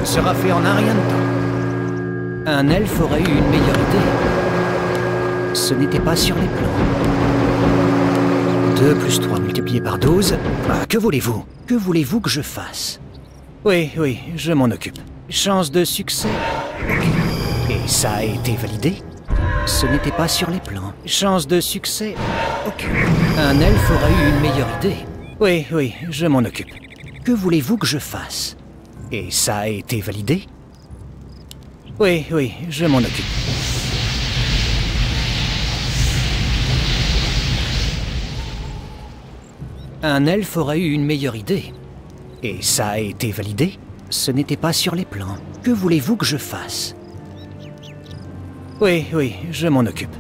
Ce sera fait en un rien de temps. Un elfe aurait eu une meilleure idée. Ce n'était pas sur les plans. 2 plus 3 multiplié par 12. Ah, que voulez-vous? Que voulez-vous que je fasse? Oui, je m'en occupe. Chance de succès. Et ça a été validé? Ce n'était pas sur les plans. Chance de succès. Ok. Un elfe aurait eu une meilleure idée. Oui, je m'en occupe. Que voulez-vous que je fasse? Et ça a été validé? Oui, je m'en occupe. Un elfe aurait eu une meilleure idée. Et ça a été validé? Ce n'était pas sur les plans. Que voulez-vous que je fasse? Oui, je m'en occupe.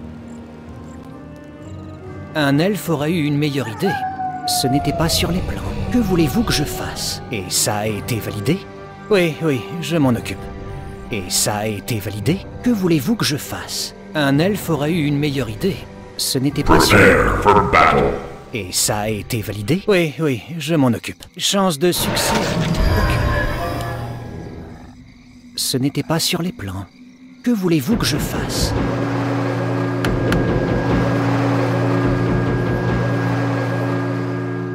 Un elfe aurait eu une meilleure idée. Ce n'était pas sur les plans. Que voulez-vous que je fasse? Et ça a été validé? Oui, je m'en occupe. Et ça a été validé? Que voulez-vous que je fasse? Un elfe aurait eu une meilleure idée. Ce n'était pas sur les plans. For battle. Et ça a été validé? Oui, je m'en occupe. Chance de succès. Ok. Ce n'était pas sur les plans. Que voulez-vous que je fasse?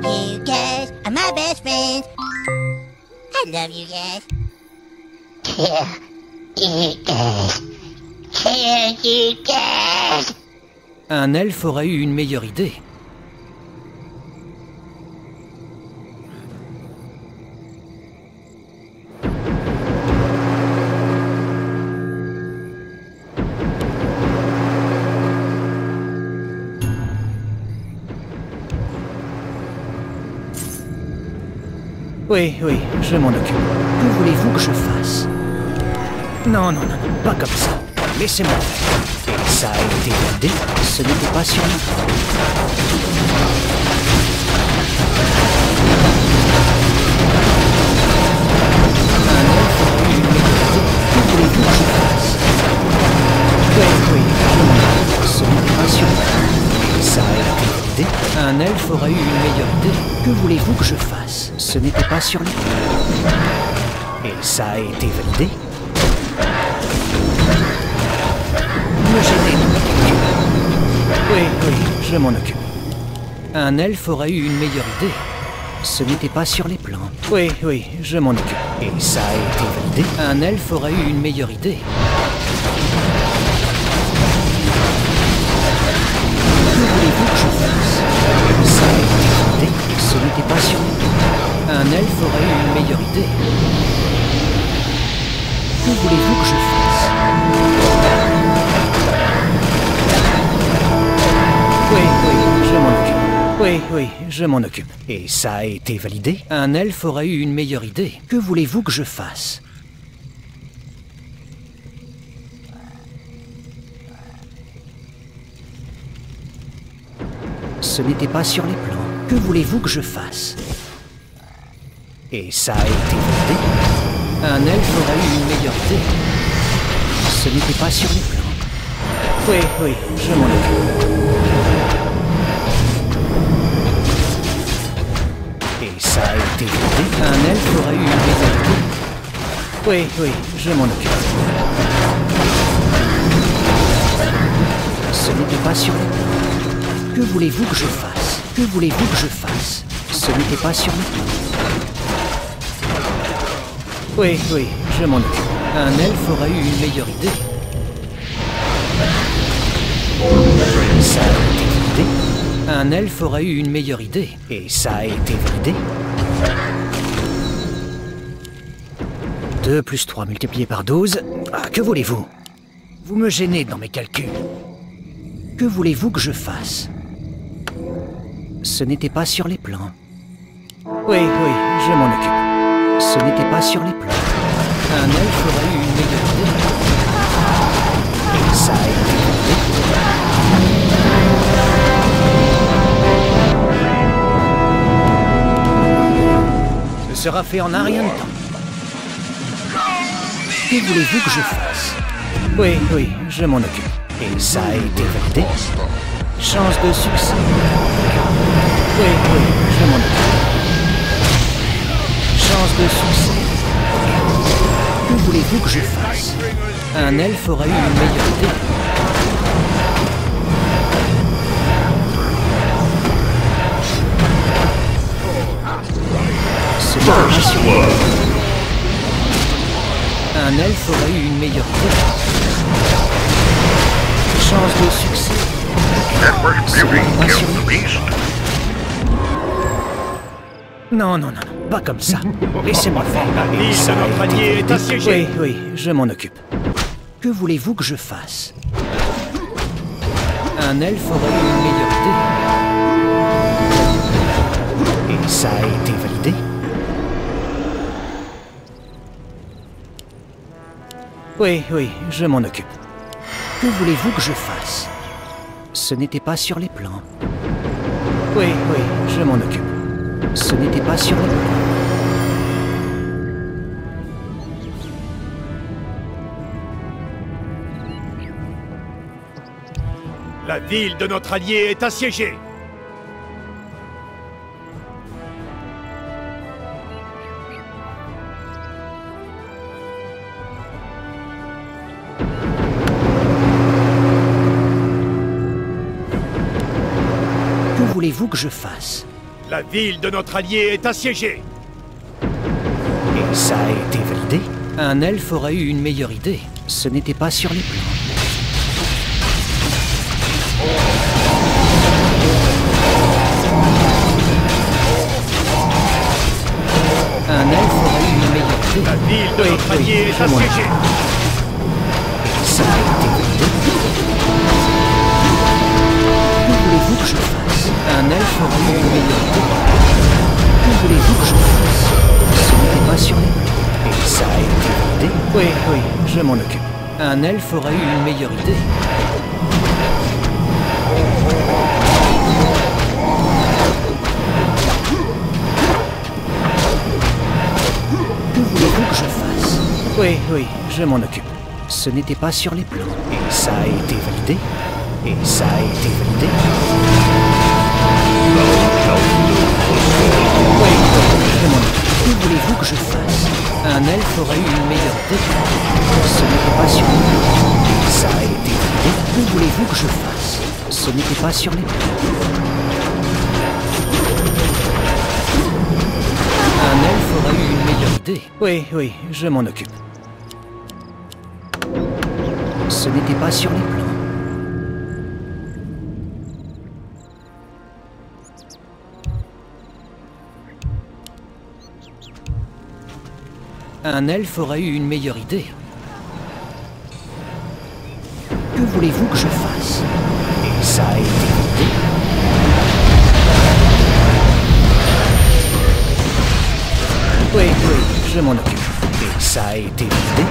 You guys are my best friends. I love you guys. Kill you guys. Kill you guys. Un elfe aurait eu une meilleure idée. Oui, je m'en occupe. Que voulez-vous que je fasse? Non, pas comme ça. Laissez-moi faire. Et ça a été validé? Ce n'était pas sur le plan. Un elfe aurait eu une meilleure idée. Que voulez-vous que je fasse? Oui, je m'en occupe. Ce n'était pas sur le plan. Et ça a été validé? Un elfe aurait eu une meilleure idée. Que voulez-vous que je fasse? Ce n'était pas sur les plans. Et ça a été validé? Me gêner dans mes calculs. Oui, je m'en occupe. Un elfe aurait eu une meilleure idée. Ce n'était pas sur les plans. Oui, je m'en occupe. Et ça a été validé? Un elfe aurait eu une meilleure idée. Que voulez-vous que je fasse? Ça a été validé? Ce n'était pas sur les plans. Un elfe aurait eu une meilleure idée. Que voulez-vous que je fasse? Oui, je m'en occupe. Oui, je m'en occupe. Et ça a été validé? Un elfe aurait eu une meilleure idée. Que voulez-vous que je fasse? Ce n'était pas sur les plans. Que voulez-vous que je fasse? Et ça a été validé? Un elfe aurait eu une meilleure idée. Ce n'était pas sur les plans. Oui, je m'en occupe. Et ça a été validé? Un elfe aurait eu une meilleure idée. Oui, je m'en occupe. Ce n'était pas sur les plans. Que voulez-vous que je fasse? Que voulez-vous que je fasse? Ce n'était pas sur les plans. Oui, je m'en occupe. Un elfe aurait eu une meilleure idée. Ça a été validé? Un elfe aurait eu une meilleure idée. Et ça a été validé? 2 plus 3 multiplié par 12. Ah, que voulez-vous? Vous me gênez dans mes calculs. Que voulez-vous que je fasse? Ce n'était pas sur les plans. Oui, je m'en occupe. Ce n'était pas sur les plans. Un elfe aurait eu une meilleure idée. Et ça a été validé. Ce sera fait en un rien de temps. Que voulez-vous que je fasse? Oui, je m'en occupe. Et ça a été validé? Chance de succès. Oui, je m'en occupe. Chance de succès. voulez-vous que je fasse? Un elfe aurait eu une meilleure idée. Ce n'est pas sûr. Un elfe aurait eu une meilleure idée. Chance de succès. Ce n'est pas sûr. Non, non, non, non, pas comme ça. Laissez-moi faire. L'île de notre allié est assiégée. Oui, oui, je m'en occupe. Que voulez-vous que je fasse? Un elfe aurait eu une meilleure idée. Et ça a été validé? Oui, oui, je m'en occupe. Que voulez-vous que je fasse? Ce n'était pas sur les plans. Oui, oui, je m'en occupe. Ce n'était pas sur les plans. La ville de notre allié est assiégée. Que voulez-vous que je fasse? La ville de notre allié est assiégée. Et ça a été validé? Un elfe aurait eu une meilleure idée. Ce n'était pas sur les plans. Un elfe aurait eu une meilleure idée. La ville de notre allié est assiégée. Et ça a été validé? Que voulez-vous que je fasse? Un elfe aurait eu une meilleure idée. Que voulez-vous que je fasse? Ce n'était pas sur les plans. Et ça a été validé? Oui, oui, je m'en occupe. Un elfe aurait eu une meilleure idée. Que voulez-vous que je fasse? Oui, oui, je m'en occupe. Ce n'était pas sur les plans. Et ça a été validé? Et ça a été validé? Oui, je m'en occupe. Que voulez-vous que je fasse? Un elfe aurait eu une meilleure idée. Ce n'était pas sur les plans. Et ça a été validé? Que voulez-vous que je fasse? Ce n'était pas sur les plans. Un elfe aurait eu une meilleure idée. Oui, oui, je m'en occupe. Ce n'était pas sur les plans. Un elfe aurait eu une meilleure idée. Que voulez-vous que je fasse? Et ça a été validé? Oui, oui, je m'en occupe. Et ça a été validé?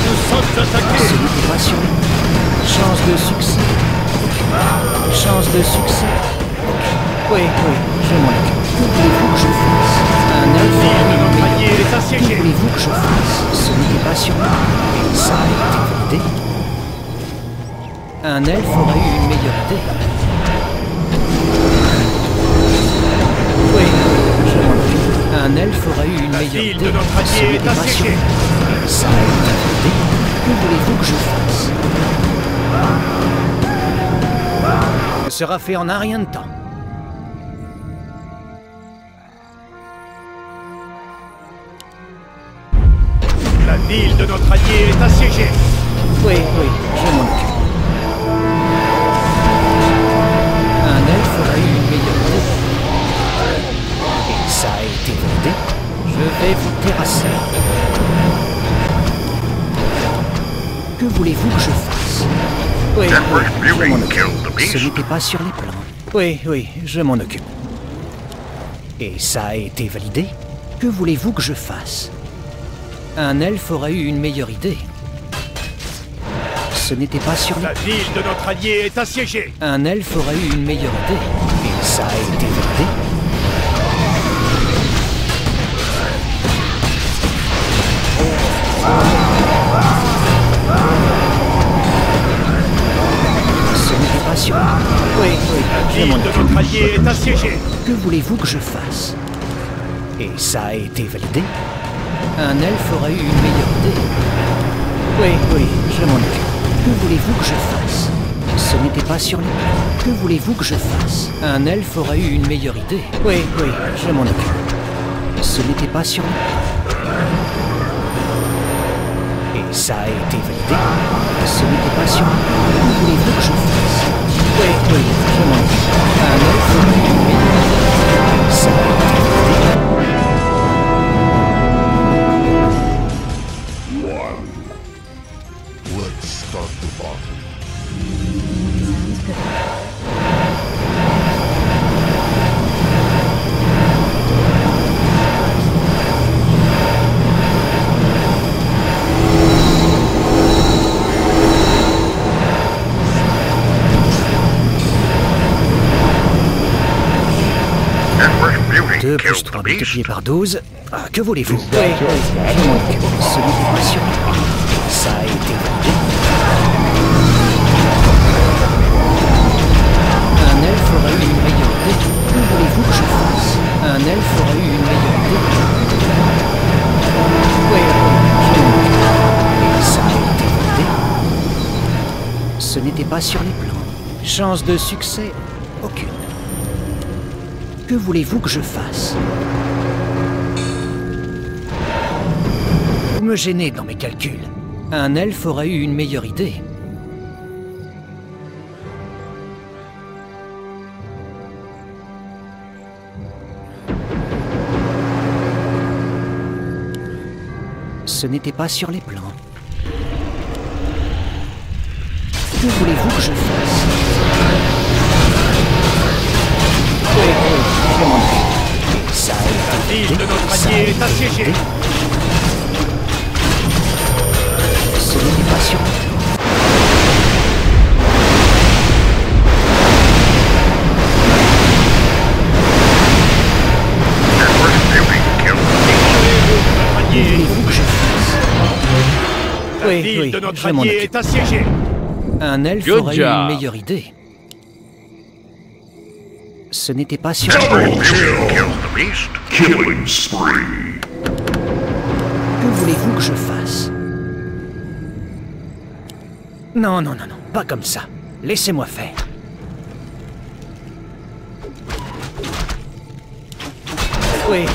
Nous sommes attaqués. Ce n'était pas sur les plans. Chance de succès. Chance de succès. Oui, oui, je m'en occupe. Que voulez-vous que je fasse? Un La elfe ville de aurait eu notre une allié meilleure est idée. Que assiégée. voulez-vous que je fasse? Ce n'était pas sur les plans. Et ça a été validé? Un elfe aurait eu une meilleure idée. Oui, je m'en occupe. Un elfe aurait eu une La meilleure ville idée. de notre Ce allié est n'était pas sur assiégée. les plans. Et ça a été validé? Que voulez-vous que je fasse? Ce sera fait en un rien de temps. La ville de notre allié est assiégée. Oui, oui, je m'en occupe. Un elfe aurait eu une meilleure idée. Et ça a été validé? Je vais vous terrasser. Que voulez-vous que je fasse? Oui, oui, je m'en occupe. Ce n'était pas sur les plans. Oui, oui, je m'en occupe. Et ça a été validé? Que voulez-vous que je fasse? Un elfe aurait eu une meilleure idée. Ce n'était pas sur les La ville de notre allié est assiégée. Un elfe aurait eu une meilleure idée. Et ça a été validé? Ce n'était pas sur... Oui, La je ville m'en de occupe. notre allié est assiégée. Que voulez-vous que je fasse? Et ça a été validé? Un elfe aura eu une meilleure idée. Oui, je m'en occupe. Que voulez-vous que je fasse? Ce n'était pas sur les plans. Que voulez-vous que je fasse? Un elfe aura eu une meilleure idée. Oui, je m'en occupe. Ce n'était pas sur les plans. Et ça a été validé? Ce n'était pas sur les plans. Que voulez-vous que je fasse? Oui, je m'en occupe. Un elfe aura eu une meilleure idée. Et ça a été validé? Let's start the battle. Beauty 2 killed plus the 3 beast. multiplié par 12. Ah, que voulez-vous? Oui, je m'en occupe. Ce n'était pas sur les plans. Ça a été validé. Un elfe aura eu une meilleure idée. Que voulez-vous que je fasse? Un elfe aura eu une meilleure idée. Oui, je m'en occupe. Et ça a été validé. Ce n'était pas sur les plans. Chance de succès? Aucune. Que voulez-vous que je fasse? Vous me gênez dans mes calculs. Un elfe aura eu une meilleure idée. Ce n'était pas sur les plans. Que voulez-vous que je fasse? Oui, je m'en occupe. Et ça a La été ville de notre allié est assiégée. Ce n'était pas sur le plan. Beauty killed the beast. Notre allié, Voulez-vous que je fasse? la ville de notre je m'en allié occupe. est assiégée. Un elfe Good aurait eu job. une meilleure idée. Ce n'était pas sur le Beauty plan. killed the beast. Killing spree. Que voulez-vous que je fasse? Non, pas comme ça. Laissez-moi faire. Oui, je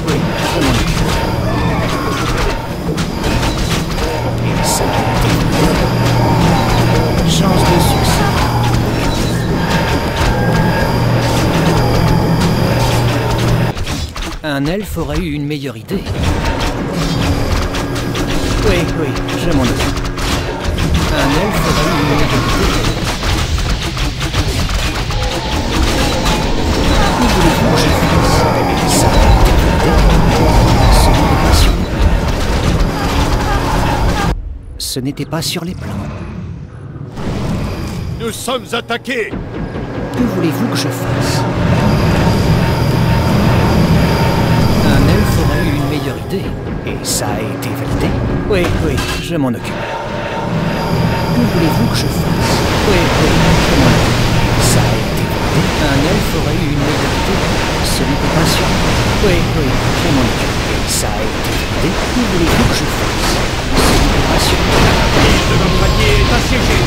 m'en occupe. Et ça a été validé. Chance de succès. Un elfe aura eu une meilleure idée. Oui, je m'en occupe. Un elfe aura eu une meilleure idée. Que voulez-vous que je fasse? Ça a été validé. Ce n'était pas sur les plans. Nous sommes attaqués. Que voulez-vous que je fasse? Un elfe aura eu une meilleure idée. Et ça a été validé? Oui, je m'en occupe. Que voulez-vous que je fasse? Oui, je m'en occupe. Ça a été validé? Un elfe aura eu une meilleure idée. Ce n'était pas sûr. Oui, je m'en occupe. Et ça a été validé? Que voulez-vous que je fasse? Ce n'était pas sûr. La ville de notre allié est assiégée.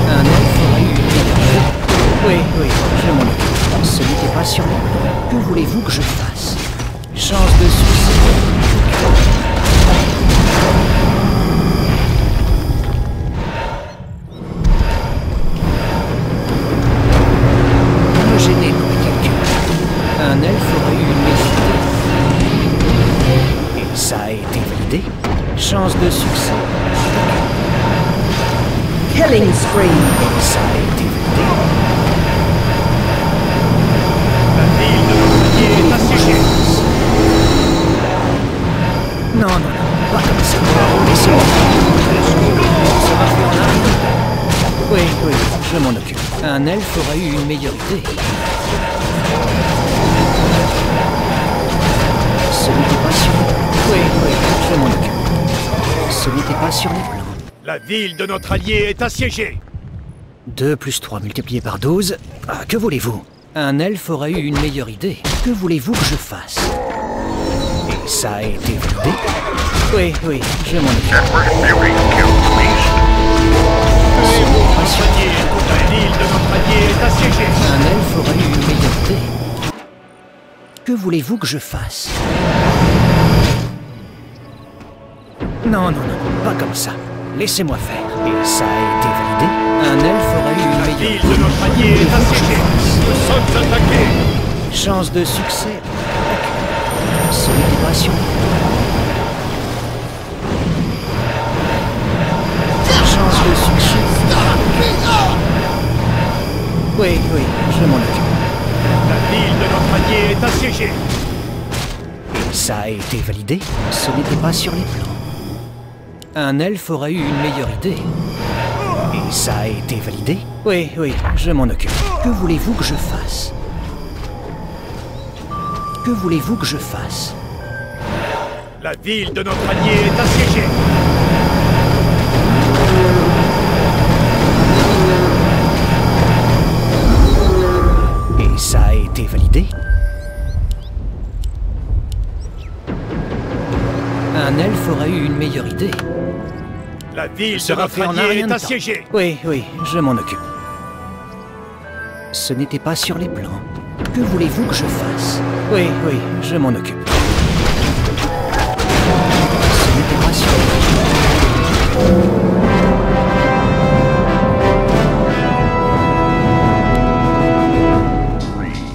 Un elfe aura eu une meilleure idée. Oui, je m'en occupe. Ce n'était pas sur les plans. Que voulez-vous que je fasse? Chance de succès. Vous me gênez dans mes calculs. Un elfe aura eu une meilleure idée. Et ça a été validé? Chance de succès. Killing spree. Et ça a été validé? La ville de notre allié est assiégée. Non, non, non, pas comme ça. Laissez-moi. On sera fait en arrière. Oui, oui, je m'en occupe. Un elfe aura eu une meilleure idée. Ce n'était pas sur les plans. Oui, oui, je m'en occupe. Ce n'était pas sur les plans. La ville de notre allié est assiégée. 2 plus 3 multiplié par 12. Ah, que voulez-vous? Un elfe aura eu une meilleure idée. Que voulez-vous que je fasse? Et ça a été validé? Oui, oui, je m'en occupe. That first building killed the beast. La ville de notre allié est assiégée. Un elfe aura eu une meilleure idée. Que voulez-vous que je fasse? Non, non, non, pas comme ça. Laissez-moi faire. Et ça a été validé? Un elfe aura eu une La meilleure ville idée. de notre allié est assiégée. Nous sommes attaqués. Chance de succès. Ce n'était pas sur chance de succès. Oui, oui, je m'en occupe. La ville de notre allié est assiégée. Et ça a été validé? Ce n'était pas sur les plans. Un elfe aura eu une meilleure idée. Et ça a été validé? Oui, oui, je m'en occupe. Que voulez-vous que je fasse? Que voulez-vous que je fasse? La ville de notre allié est assiégée. Et ça a été validé? Un elfe aura eu une meilleure idée. La ville de Sera notre fait en un allié rien est de temps. assiégée. Oui, oui, je m'en occupe. Ce n'était pas sur les plans. Que voulez-vous que je fasse? Oui, oui, je m'en occupe. Ce n'était pas sur les plans.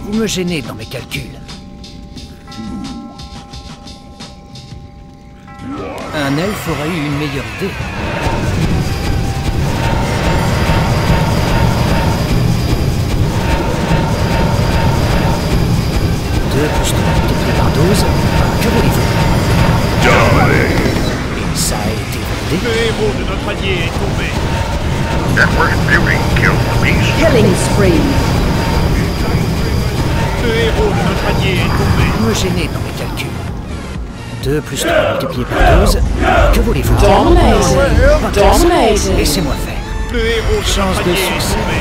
Vous me gênez dans mes calculs. Un elfe aura eu une meilleure idée. Plus 3 multiplié par 12. Que voulez-vous? Et ça a été validé? Le héros de notre allié est tombé. That first building killed the beast. Killing spree. Le héros de notre allié est tombé. Vous me gênez dans mes calculs. 2 plus 3 multiplié par 12. Que voulez-vous? Dominated. Dominated. Laissez-moi faire. Le héros de Chance notre de allié est succès. tombé.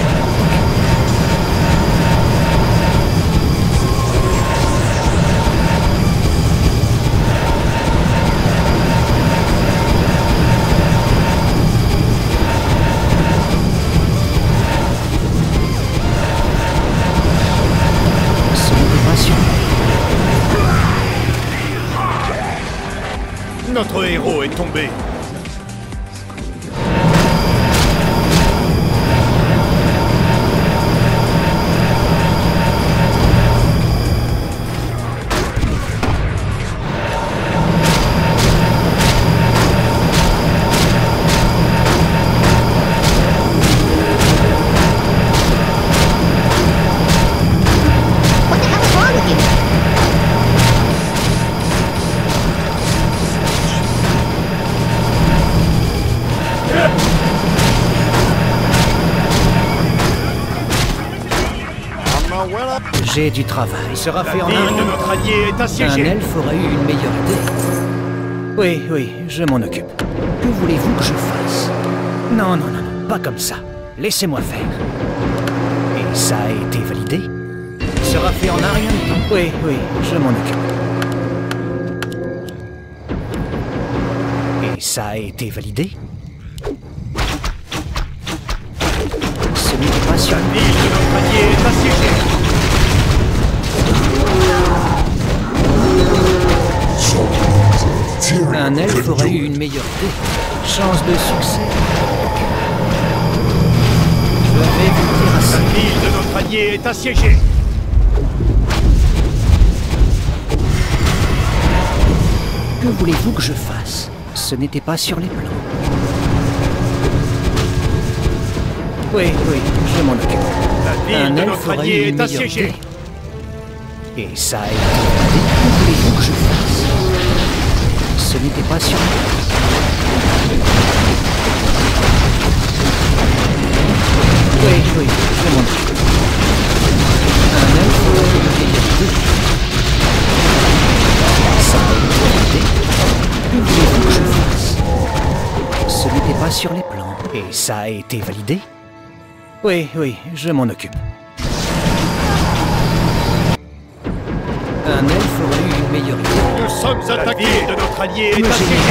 Ce n'était pas sur Notre héros est tombé. What the hell is wrong with you? J'ai du travail. Sera fait La en ville un de rien. notre allié est Un assiégée. elfe aura eu une meilleure idée. Oui, oui, je m'en occupe. Que voulez-vous que je fasse? Non, non, non, non, pas comme ça. Laissez-moi faire. Et ça a été validé? Sera fait en un rien de temps. Oui, oui, je m'en occupe. Et ça a été validé? Ce n'était pas sur La ville de notre allié est assiégée. Un elfe aurait eu une meilleure idée. Chance de succès. Je vais vous dire La assez. ville de notre allié est assiégée. Que voulez-vous que je fasse? Ce n'était pas sur les plans. Oui, oui, je m'en occupe. La ville Un de elfe notre aurait allié eu est une meilleure Oh, assiégée. idée. Et ça a été validé. Que voulez-vous que je fasse? Ce Ce n'était pas sur... Oui, oui, je m'en occupe. Un elfe aurait eu une meilleure idée. Ça a été validé. Que voulez-vous que je fasse? Ce n'était pas sur les plans. Et ça a été validé? Oui, oui, je m'en occupe. Un elfe aurait eu une meilleure idée. Nous sommes attaqués. La ville de notre allié est Me assiégée. gêner.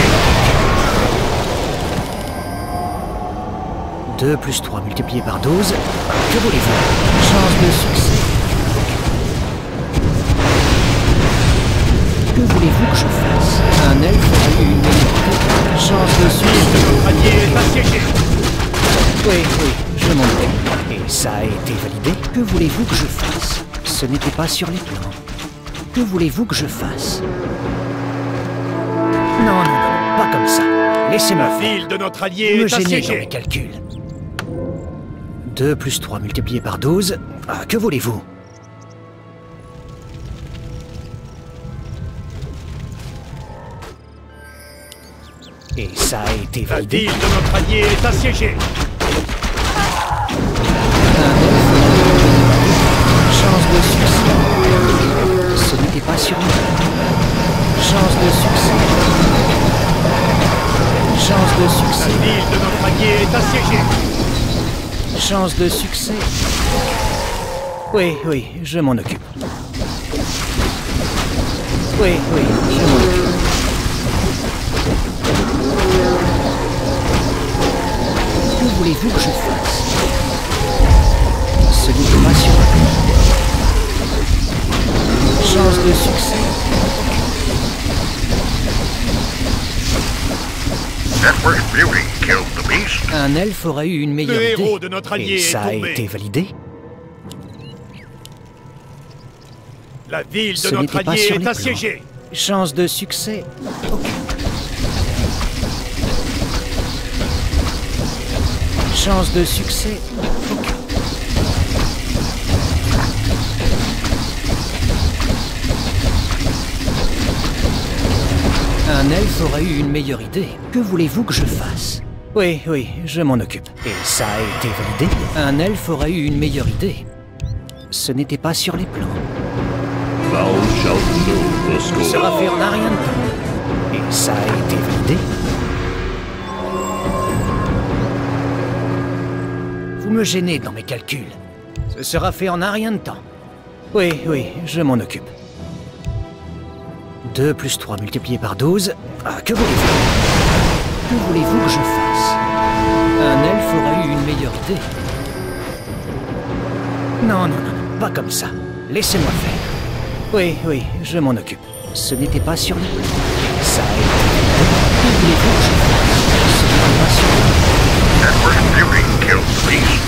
2 plus 3 multiplié par 12. Que voulez-vous? Chance de succès. Que voulez-vous que je fasse? Un elfe aurait eu une meilleure idée. Chance de La ville de succès. notre allié est assiégée. Oui, oui, je m'en occupe. Et ça a été validé? Que voulez-vous que je fasse? Ce n'était pas sur les plans. Que voulez-vous que je fasse? Non, non, non, pas comme ça. Laissez-moi La faire. ville de notre allié Me est gêner dans mes assiégée. calculs. 2 plus 3 multiplié par 12. Ah, que voulez-vous? Et ça a été La validé? ville de notre allié est assiégée. Chance de succès. Ce n'était pas sur moi. Chance de succès. Chance de La succès. ville de notre allié est assiégée. Chance de succès. Oui, oui, je m'en occupe. Oui, oui, je m'en occupe. Que voulez-vous que je fasse? Ce n'était pas sur moi. Chance de succès. Network beauty killed the beast. Un elfe aurait eu une meilleure Le idée. héros de notre allié Et est ça a tombé. été validé? La ville de Ce notre n'était pas allié sur est les plans. assiégée. Chance de succès. Ok. Chance de succès. Ok. Un elfe aurait eu une meilleure idée. Que voulez-vous que je fasse? Oui, oui, je m'en occupe. Et ça a été validé? Un elfe aurait eu une meilleure idée. Ce n'était pas sur les plans. Thou shalt know the Ça score. sera fait en un rien de temps. Et ça a été validé? Vous me gênez dans mes calculs. Ce sera fait en un rien de temps. Oui, oui, je m'en occupe. 2 plus 3 multiplié par 12. Ah, que voulez-vous? Que voulez-vous que je fasse? Un elfe aurait eu une meilleure idée. Non, non, non, pas comme ça. Laissez-moi faire. Oui, oui, je m'en occupe. Ce n'était pas sur les plans. Ça a été... Que voulez-vous que je fasse? Ce n'était pas sur les plans. Network beauty killed the beast.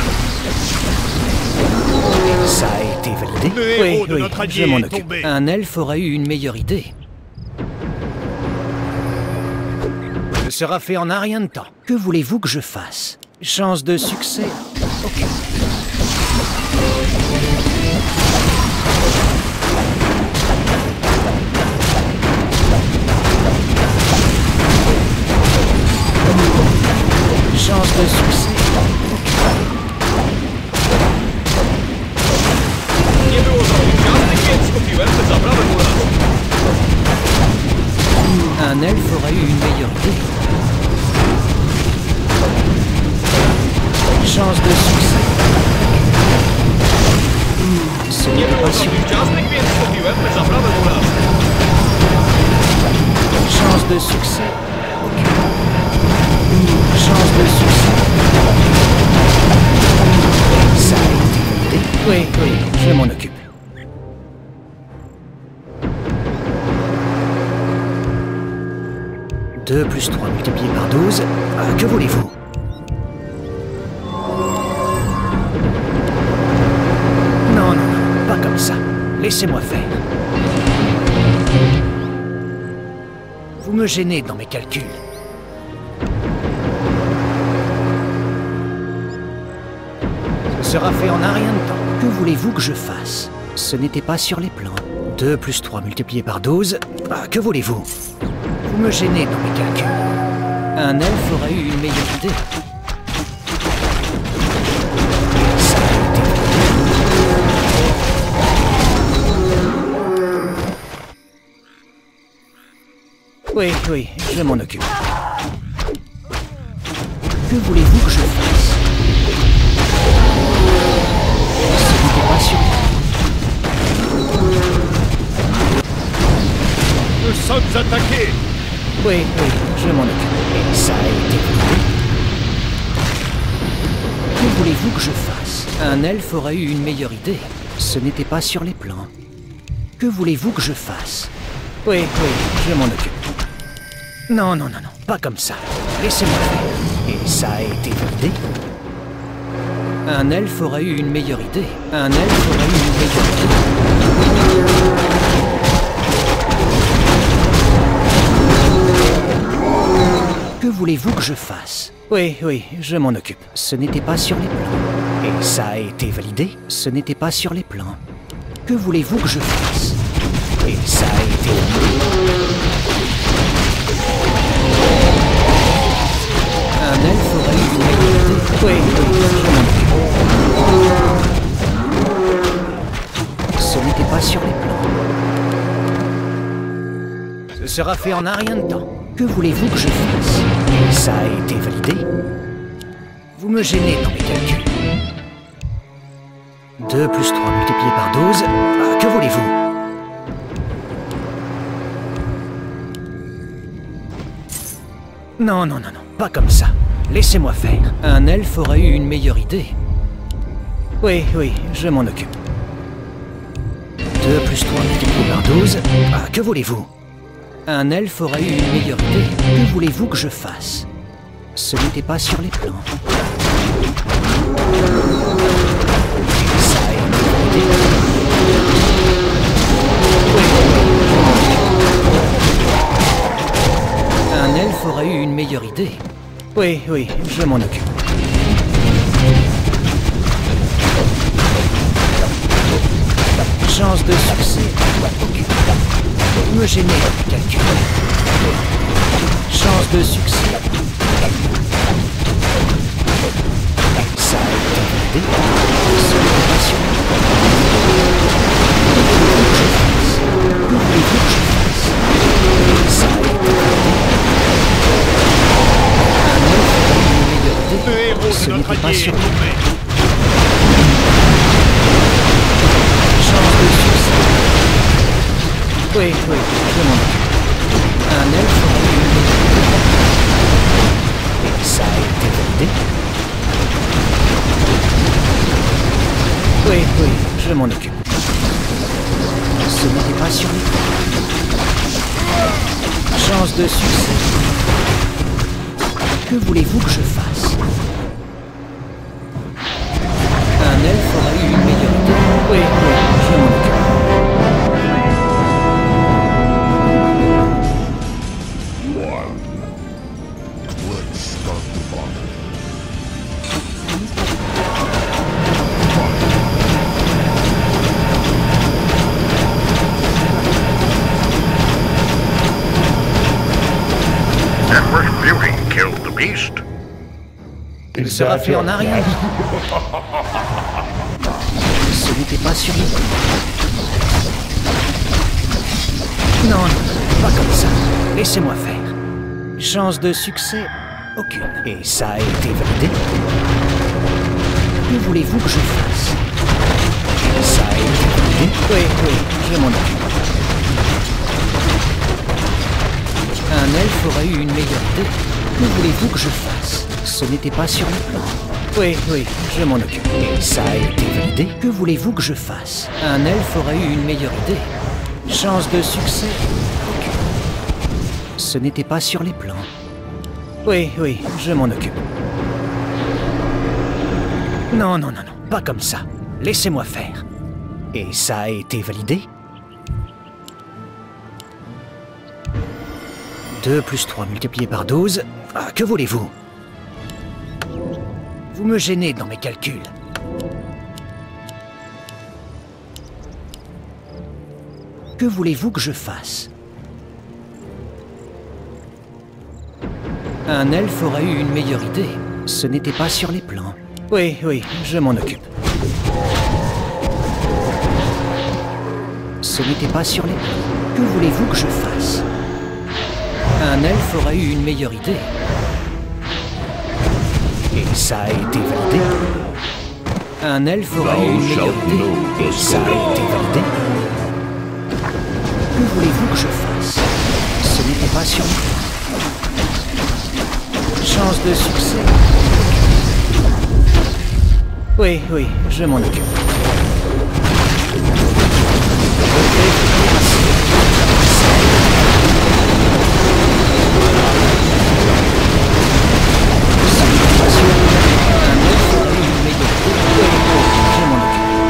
Ça a été validé? Le héros de oui, notre allié je m'en est occupe. tombé. Un elfe aurait eu une meilleure idée. Ce sera fait en un rien de temps. Que voulez-vous que je fasse? Chance de succès. Ok. Chance de succès. Un elfe aurait eu une meilleure idée. Chance de succès. Ce n'est pas sûr. Chance de succès. Ok. Chance de succès. Ça a été validé. Oui, oui, je m'en occupe. « 2 plus 3 multiplié par 12. Ah, que voulez-vous? Non, non, non, pas comme ça. Laissez-moi faire. Vous me gênez dans mes calculs. Ce sera fait en un rien de temps. Que voulez-vous que je fasse? Ce n'était pas sur les plans. 2 plus 3 multiplié par 12. Ah, que voulez-vous? Vous me gênez dans mes calculs. Un elfe aurait eu une meilleure idée. Ça a été validé. Oui, oui, je m'en occupe. Que voulez-vous que je fasse? Ce n'était pas sûr. Nous sommes attaqués. Oui, oui, je m'en occupe. Et ça a été validé. Que voulez-vous que je fasse? Un elfe aurait eu une meilleure idée. Ce n'était pas sur les plans. Que voulez-vous que je fasse? Oui, oui, je m'en occupe. Non, non, non, non, pas comme ça. Laissez-moi faire. Et ça a été validé. Un elfe aurait eu une meilleure idée. Un elfe aurait eu une meilleure idée. Que voulez-vous que je fasse? Oui, oui, je m'en occupe. Ce n'était pas sur les plans. Et ça a été validé. Ce n'était pas sur les plans. Que voulez-vous que je fasse? Et ça a été validé. Un elfe aurait eu une meilleure idée. Oui, oui, je m'en occupe. Ce n'était pas sur les plans. Ce sera fait en un rien de temps. Que voulez-vous que je fasse? Et ça a été validé. Vous me gênez dans mes calculs. 2 plus 3 multiplié par 12. Ah, que voulez-vous? Non, non, non, non, pas comme ça. Laissez-moi faire. Un elfe aurait eu une meilleure idée. Oui, oui, je m'en occupe. 2 plus 3 multiplié par 12. Ah, que voulez-vous? Un elfe aurait eu une meilleure idée. Que voulez-vous que je fasse? Ce n'était pas sur les plans. Ça a été validé. Un elfe aurait eu une meilleure idée. Oui, oui, je m'en occupe. Chance de succès. Vous me gênez dans les calculs. Chance de succès. Ça a été validé. Ce n'est pas sûr. Que voulez-vous que je fasse? Ça a été validé. Un elfe aurait eu une meilleure idée. Le héros Ce de notre n'était pas allié sûr. est tombé. Chance de succès. Oui, oui, je m'en occupe. Un elfe aurait eu une meilleure idée. Et ça a été validé. Oui, oui, je m'en occupe. Ce n'était pas sur les plans. Chance de succès. Que voulez-vous que je fasse? Un elfe aurait eu une meilleure idée. Oui, oui, je m'en occupe. Let's start the battle. Network beauty killed the beast. Il sera fait en arrière. Ce n'était pas sur les plans. Non, non, pas comme ça. Laissez-moi faire. Chance de succès? Aucune. Et ça a été validé. Que voulez-vous que je fasse? Ça a été validé. Oui, oui, je m'en occupe. Un elfe aurait eu une meilleure idée. Que voulez-vous que je fasse? Ce n'était pas sur les plans. Oui, oui, je m'en occupe. Et ça a été validé. Que voulez-vous que je fasse? Un elfe aurait eu une meilleure idée. Chance de succès? Aucune. Ce n'était pas sur les plans. Oui, oui, je m'en occupe. Non, non, non, non, pas comme ça. Laissez-moi faire. Et ça a été validé? 2 plus 3 multiplié par 12. Ah, que voulez-vous? Vous me gênez dans mes calculs. Que voulez-vous que je fasse? Un elfe aura eu une meilleure idée. Ce n'était pas sur les plans. Oui, oui, je m'en occupe. Ce n'était pas sur les plans. Que voulez-vous que je fasse? Un elfe aura eu une meilleure idée. Et ça a été validé. Un elfe aura eu une meilleure idée. Et ça a été validé. Que voulez-vous que je fasse? Ce n'était pas sur les plans. Chance de succès. Oui, oui, je m'en occupe.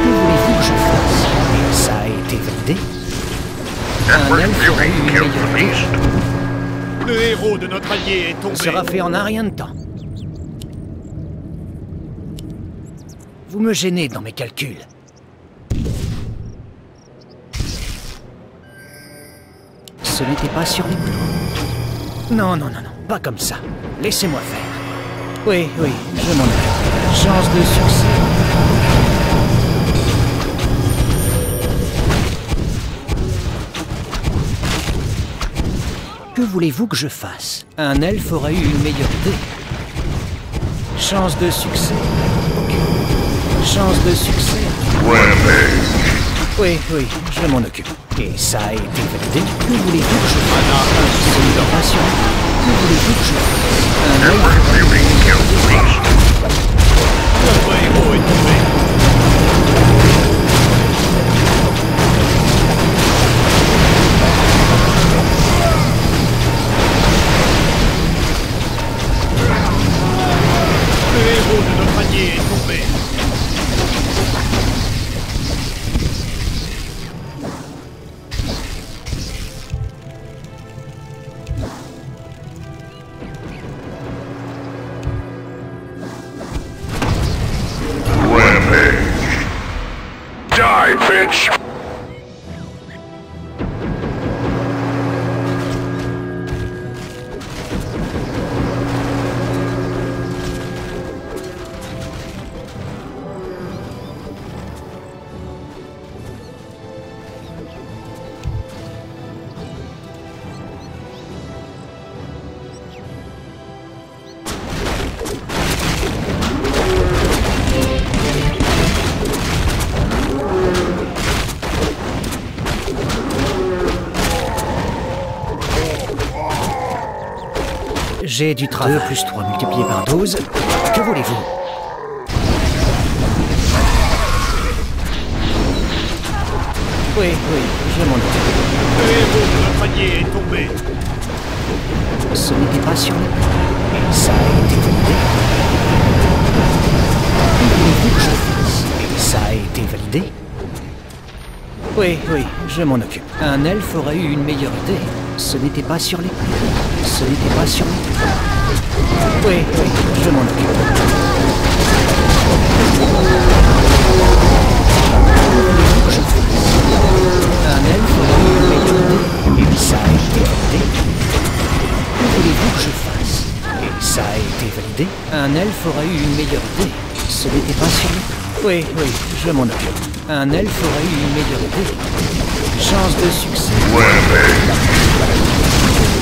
Que voulez-vous que je fasse? Et ça a été validé. Un elfe aura eu une meilleure idée. Le héros de notre allié est tombé. Sera fait en un rien de temps. Vous me gênez dans mes calculs. Ce n'était pas sur les plans. Non, non, non, non, pas comme ça. Laissez-moi faire. Oui, oui, je m'en occupe. Chance de succès. Que voulez-vous que je fasse? Un elfe aura eu une meilleure idée. Chance de succès. Chance de succès. Oui, oui, je m'en occupe. Et ça a été validé. Que voulez-vous que je fasse? C'est une passion. Que voulez-vous que je fasse? Un elfe aura eu une meilleure idée. Notre héros est tombé. Le héros de notre allié est tombé. Die, bitch! J'ai du travail. 2 plus 3 multiplié par 12. Que voulez-vous? Oui, oui, je m'en occupe. Le héros de notre allié est tombé. Ce n'était pas sur les plans. Et ça a été validé. Que voulez-vous que je fasse? Et ça a été validé. Oui, oui, je m'en occupe. Un elfe aura eu une meilleure idée. Ce n'était pas sur les plans. Ce n'était pas sur les plans. Oui, oui, je m'en occupe. Que je fasse? Un elfe aura eu une meilleure idée. Et ça a été validé. Que voulez-vous que je fasse? Et ça a été validé. Un elfe aura eu une meilleure idée. Ce n'était pas sur les plans. Oui, oui, je m'en occupe. Un elfe aura eu une meilleure idée. Chance de succès.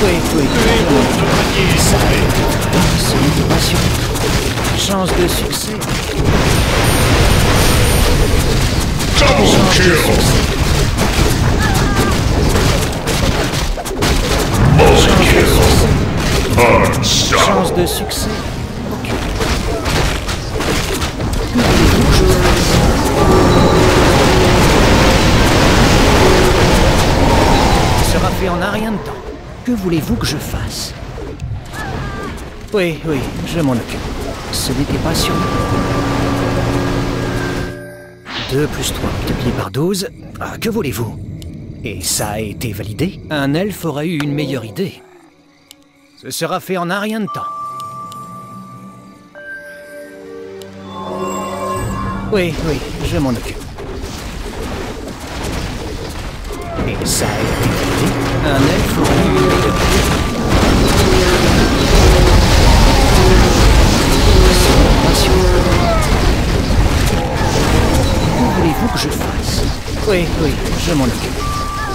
Oui, oui, je m'en occupe. Ça a été validé. Ce n'était pas sur les plans. Chance de succès. Chance de succès. Chance de succès. Ok. Que voulez-vous que je fasse? Sera fait en un rien de temps. Que voulez-vous que je fasse? Oui, oui, je m'en occupe. Ce n'était pas sur le plan. 2 plus 3 multiplié par 12. Ah, que voulez-vous? Et ça a été validé. Un elfe aura eu une meilleure idée. Ce sera fait en un rien de temps. Oui, oui, je m'en occupe. Et ça a été validé. Un elfe aura eu une meilleure idée. Oui, oui, je m'en occupe.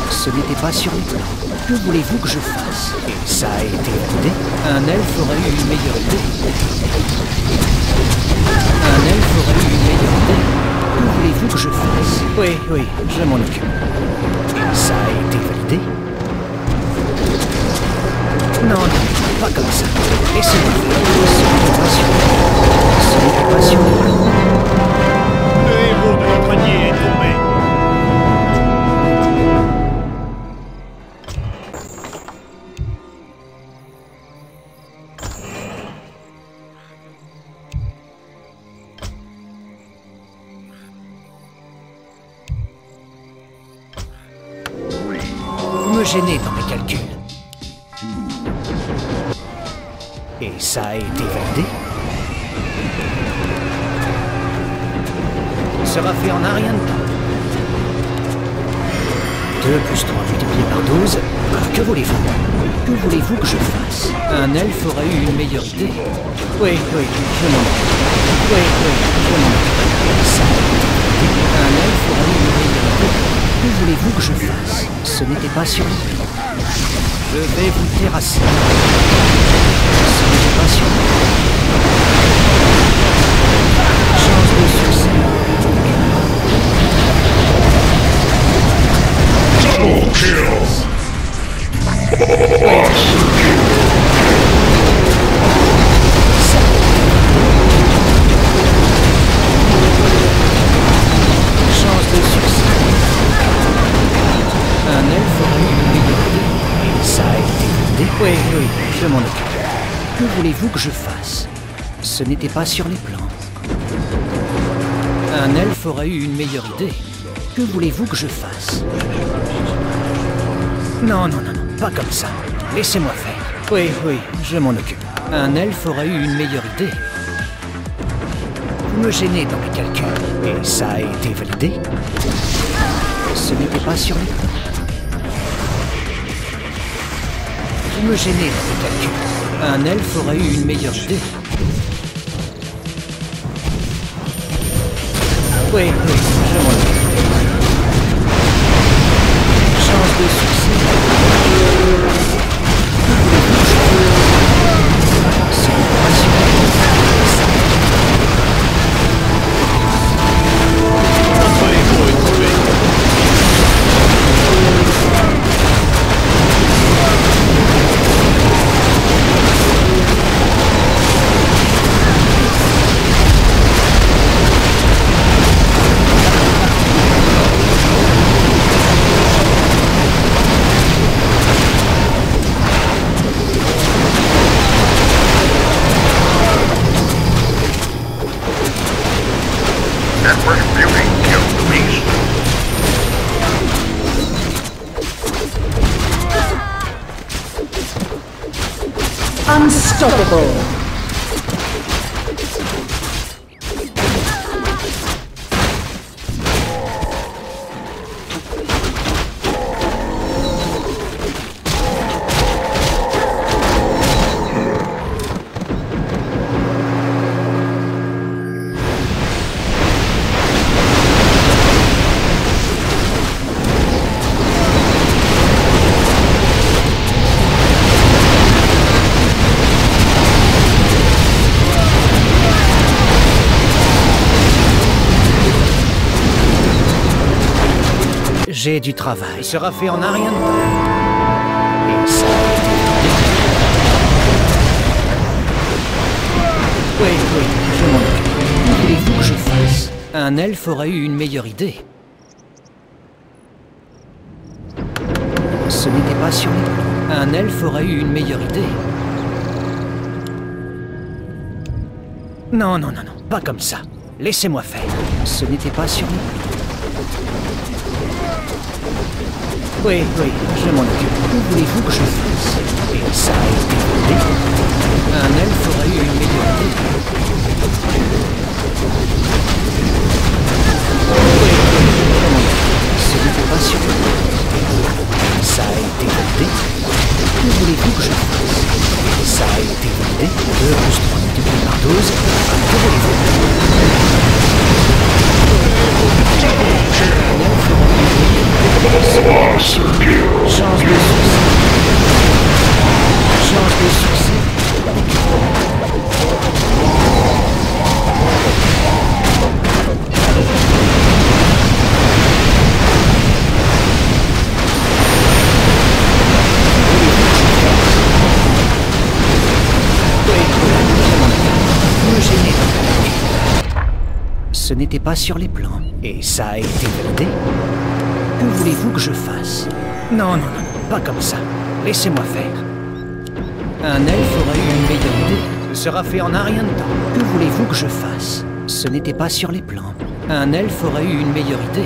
Ce n'était pas sur les plans. Que voulez-vous que je fasse? Et ça a été validé. Un elfe aurait eu une meilleure idée. Un elfe aurait eu une meilleure idée. Que voulez-vous que je fasse? Oui, oui, je m'en occupe. Et ça a été validé. Non, non, pas comme ça. Laissez-moi faire. Ce n'était pas sur les plans. Ce n'était pas sur les plans. Le héros de notre allié est tombé. Vous me gênez dans mes calculs. Et ça a été validé. Sera fait en un rien de temps. 2 plus 3 multiplié par 12. Que voulez-vous? Que voulez-vous que je fasse? Un elfe aurait eu une meilleure idée. Oui, oui, je m'en occupe. Oui, oui, je m'en occupe. Ça a été validé. Un elfe aurait eu une meilleure idée. Que voulez-vous que je fasse? Ce n'était pas sur le plan. Je vais vous terrasser. Ce n'était pas sur le plan. Chance de succès. Double kill! Chance de succès. Un elfe aurait eu une meilleure idée. Et ça a été validé. Oui, oui, je m'en occupe. Que voulez-vous que je fasse? Ce n'était pas sur les plans. Un elfe aurait eu une meilleure idée. Que voulez-vous que je fasse? Non, non, non, non, pas comme ça. Laissez-moi faire. Oui, oui, je m'en occupe. Un elfe aurait eu une meilleure idée. Vous me gênez dans mes calculs. Et ça a été validé. Ce n'était pas sur les plans. Vous me gênez dans mes calculs. Un elfe aurait eu une meilleure idée. Oui, oui, je m'en occupe. Chance de succès. C'est une passion. Notre héros est tombé. Empress Beauty killed the beast. Unstoppable. J'ai du travail. Sera fait en un rien de temps. Et ça a été validé. Oui, oui, je m'en occupe. Que voulez-vous que je fasse? Un elfe aurait eu une meilleure idée. Ce n'était pas sur les plans. Un elfe aurait eu une meilleure idée. Non, non, non, non, pas comme ça. Laissez-moi faire. Ce n'était pas sur les plans. Oui, oui, je m'en occupe. Que voulez-vous que je fasse? Et ça a été validé. Un elfe aurait eu une meilleure idée. Oui, oui, je m'en occupe. Ce n'était pas sur le plan. Ça a été validé. Que voulez-vous que je fasse? Et ça a été validé. 2 plus 3 multiplié par 12. Que voulez-vous? Un elfe aurait eu Ce n'était pas sur les plans. Et ça a été validé. Que voulez-vous que je fasse? Non, non, non, pas comme ça. Laissez-moi faire. Un elfe aura eu une meilleure idée. Ce sera fait en un rien de temps. Que voulez-vous que je fasse? Ce n'était pas sur les plans. Un elfe aura eu une meilleure idée.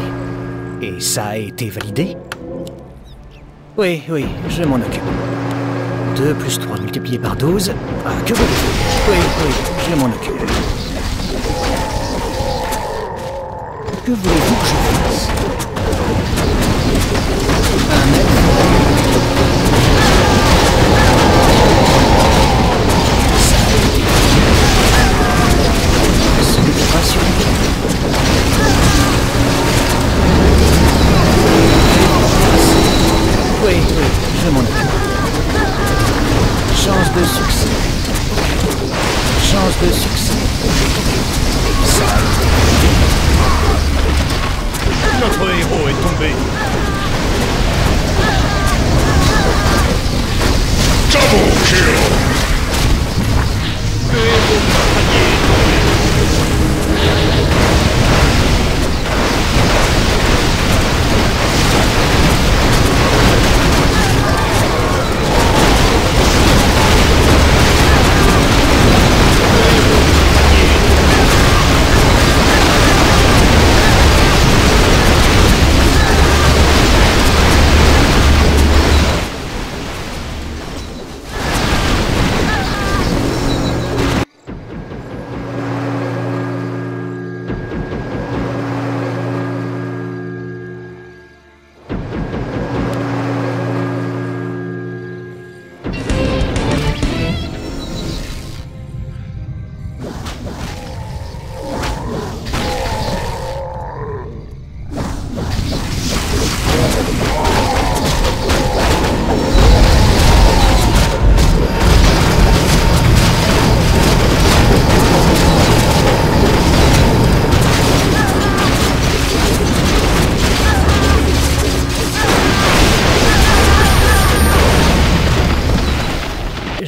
Et ça a été validé? Oui, oui, je m'en occupe. 2 plus 3 multiplié par 12. Ah, que voulez-vous? Oui, oui, je m'en occupe. Que voulez-vous que je fasse? Un elfe aura eu une meilleure idée. Ce n'était pas sur les plans. Oui, oui, je m'en occupe. Chance de succès. Chance de succès. Ça a été validé. Notre héros est tombé. Double kill! Le héros de notre allié est tombé.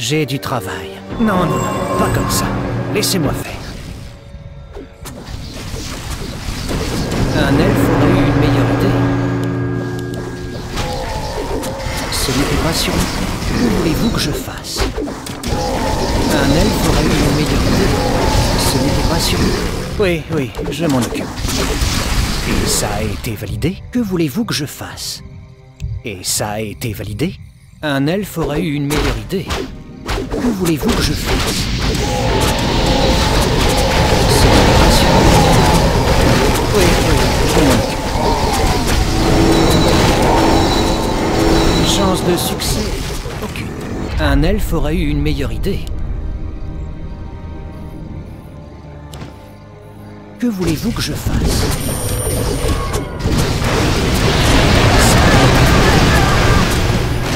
J'ai du travail. Non, non, non, pas comme ça. Laissez-moi faire. Un elfe aurait eu une meilleure idée. Ce n'était pas sur le plan. Que voulez-vous que je fasse? Un elfe aurait eu une meilleure idée. Ce n'était pas sur le plan. Oui, oui, je m'en occupe. Et ça a été validé? Que voulez-vous que je fasse? Et ça a été validé? Un elfe aurait eu une meilleure idée. Que voulez-vous que je fasse? Ce n'est pas sur le plan. Oui, oui, je m'en occupe. Chance de succès? Aucune. Un elfe aurait eu une meilleure idée. Que voulez-vous que je fasse?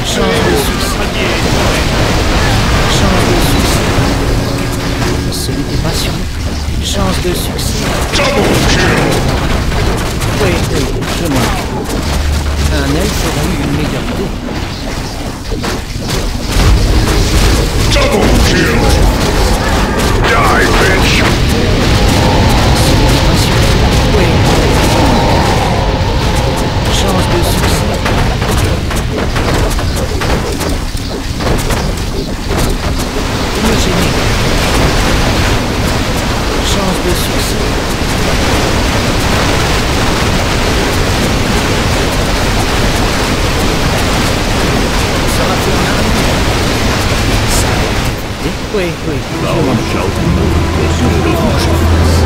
Chance de succès. Chance de succès. Ce n'était pas sur le plan. Chance de succès. Double kill! Oui, oui, je m'en occupe. Un elfe aurait eu une meilleure idée. Double kill! Die, bitch! Ce n'était pas sur le plan. Oui. Chance de succès. Me gêner. Chance de succès. Ça va faire un arrêt. Ça a été validé. Oui, oui, je m'en occupe. Thou shalt know the Que voulez-vous que je fasse?